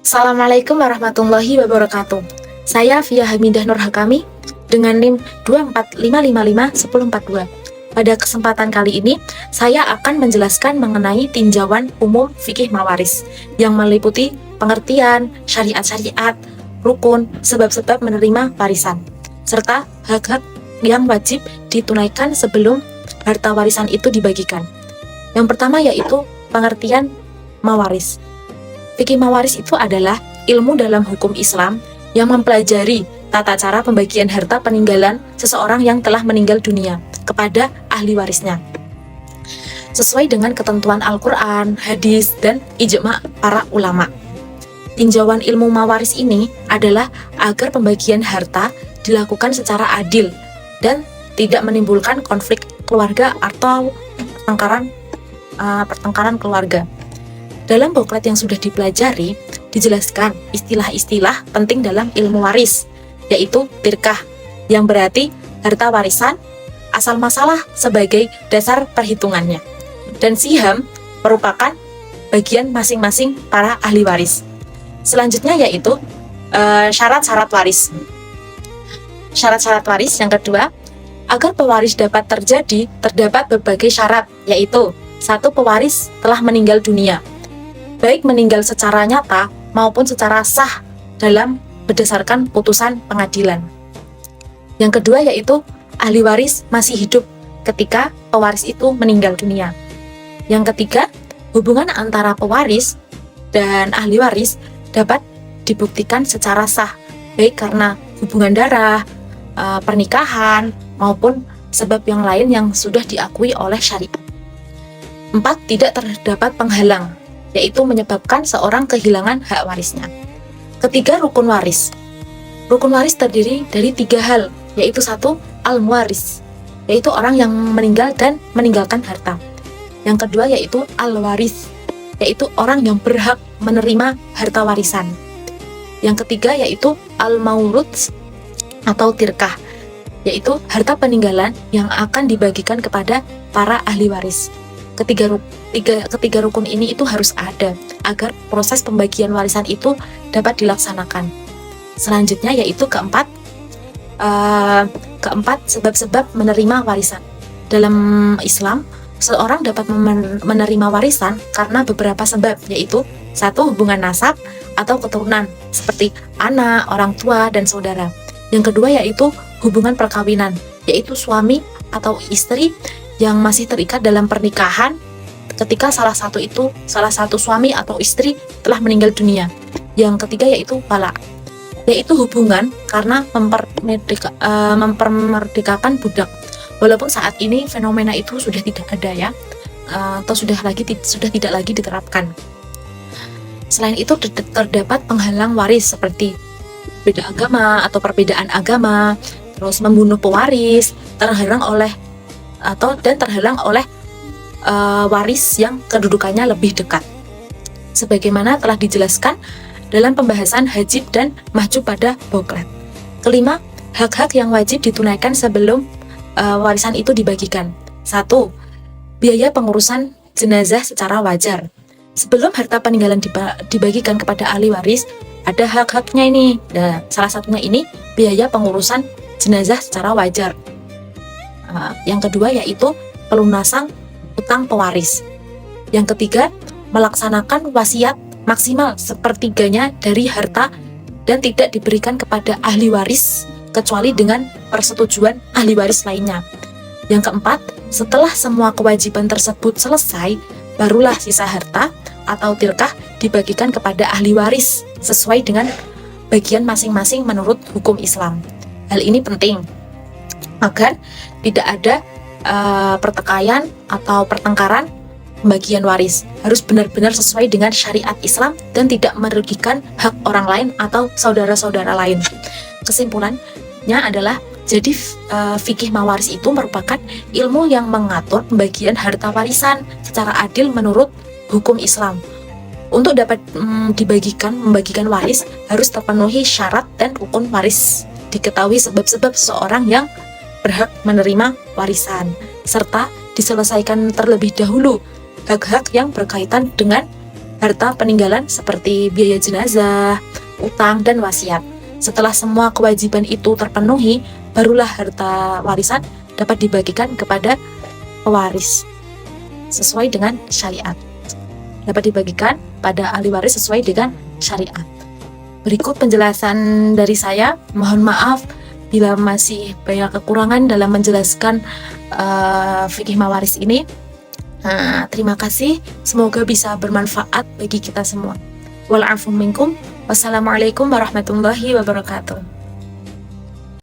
Assalamualaikum warahmatullahi wabarakatuh. Saya Fia Hamidah Nur Hakami dengan NIM 245551042. Pada kesempatan kali ini, saya akan menjelaskan mengenai tinjauan umum fikih mawaris yang meliputi pengertian, syariat-syariat, rukun, sebab-sebab menerima warisan, serta hak-hak yang wajib ditunaikan sebelum harta warisan itu dibagikan. Yang pertama yaitu pengertian mawaris. Fikih mawaris itu adalah ilmu dalam hukum Islam yang mempelajari tata cara pembagian harta peninggalan seseorang yang telah meninggal dunia kepada ahli warisnya, sesuai dengan ketentuan Al-Quran, hadis, dan ijma' para ulama. Tinjauan ilmu mawaris ini adalah agar pembagian harta dilakukan secara adil dan tidak menimbulkan konflik keluarga atau pertengkaran keluarga. Dalam boklet yang sudah dipelajari, dijelaskan istilah-istilah penting dalam ilmu waris, yaitu tirkah, yang berarti harta warisan, asal masalah sebagai dasar perhitungannya, dan siham merupakan bagian masing-masing para ahli waris. Selanjutnya yaitu syarat-syarat waris. Syarat-syarat waris yang kedua, agar pewaris dapat terjadi, terdapat berbagai syarat, yaitu 1. Pewaris telah meninggal dunia, baik meninggal secara nyata maupun secara sah dalam berdasarkan putusan pengadilan. Yang kedua yaitu ahli waris masih hidup ketika pewaris itu meninggal dunia. Yang ketiga, hubungan antara pewaris dan ahli waris dapat dibuktikan secara sah, baik karena hubungan darah, pernikahan, maupun sebab yang lain yang sudah diakui oleh syariat. 4. Tidak terdapat penghalang, yaitu menyebabkan seorang kehilangan hak warisnya. Ketiga, rukun waris. Rukun waris terdiri dari 3 hal, yaitu 1. Al-muwaris, yaitu orang yang meninggal dan meninggalkan harta. Yang kedua yaitu al-waris, yaitu orang yang berhak menerima harta warisan. Yang ketiga yaitu al-maurud atau tirkah, yaitu harta peninggalan yang akan dibagikan kepada para ahli waris. Ketiga rukun ini itu harus ada agar proses pembagian warisan itu dapat dilaksanakan. Selanjutnya yaitu keempat sebab-sebab menerima warisan. Dalam Islam, seorang dapat menerima warisan karena beberapa sebab, yaitu 1. Hubungan nasab atau keturunan seperti anak, orang tua, dan saudara. Yang kedua yaitu hubungan perkawinan, yaitu suami atau istri yang masih terikat dalam pernikahan ketika salah satu suami atau istri telah meninggal dunia. Yang ketiga yaitu wala, yaitu hubungan karena mempermerdekakan budak, walaupun saat ini fenomena itu sudah tidak ada ya, atau sudah tidak lagi diterapkan. Selain itu terdapat penghalang waris seperti beda agama atau perbedaan agama, terus membunuh pewaris, terhalang oleh waris yang kedudukannya lebih dekat, sebagaimana telah dijelaskan dalam pembahasan hajib dan mahjub pada boklet. Kelima, hak-hak yang wajib ditunaikan sebelum warisan itu dibagikan. 1. Biaya pengurusan jenazah secara wajar. Sebelum harta peninggalan dibagikan kepada ahli waris, ada hak-haknya ini. Nah, salah satunya ini biaya pengurusan jenazah secara wajar. Yang kedua yaitu pelunasan utang pewaris. Yang ketiga, melaksanakan wasiat maksimal sepertiganya dari harta dan tidak diberikan kepada ahli waris kecuali dengan persetujuan ahli waris lainnya. Yang keempat, setelah semua kewajiban tersebut selesai, barulah sisa harta atau tirkah dibagikan kepada ahli waris sesuai dengan bagian masing-masing menurut hukum Islam. Hal ini penting agar tidak ada pertikaian atau pertengkaran pembagian waris. Harus benar-benar sesuai dengan syariat Islam dan tidak merugikan hak orang lain atau saudara-saudara lain. Kesimpulannya adalah, jadi fikih mawaris itu merupakan ilmu yang mengatur pembagian harta warisan secara adil menurut hukum Islam. Untuk dapat membagikan waris harus terpenuhi syarat dan rukun waris. Diketahui sebab-sebab seseorang yang berhak menerima warisan, serta diselesaikan terlebih dahulu hak-hak yang berkaitan dengan harta peninggalan seperti biaya jenazah, utang, dan wasiat. Setelah semua kewajiban itu terpenuhi, barulah harta warisan dapat dibagikan kepada pewaris sesuai dengan syariat. Dapat dibagikan pada ahli waris sesuai dengan syariat. Berikut penjelasan dari saya. Mohon maaf bila masih banyak kekurangan dalam menjelaskan fikih mawaris ini. Terima kasih. Semoga bisa bermanfaat bagi kita semua. Wal afu minkum. Wassalamualaikum warahmatullahi wabarakatuh.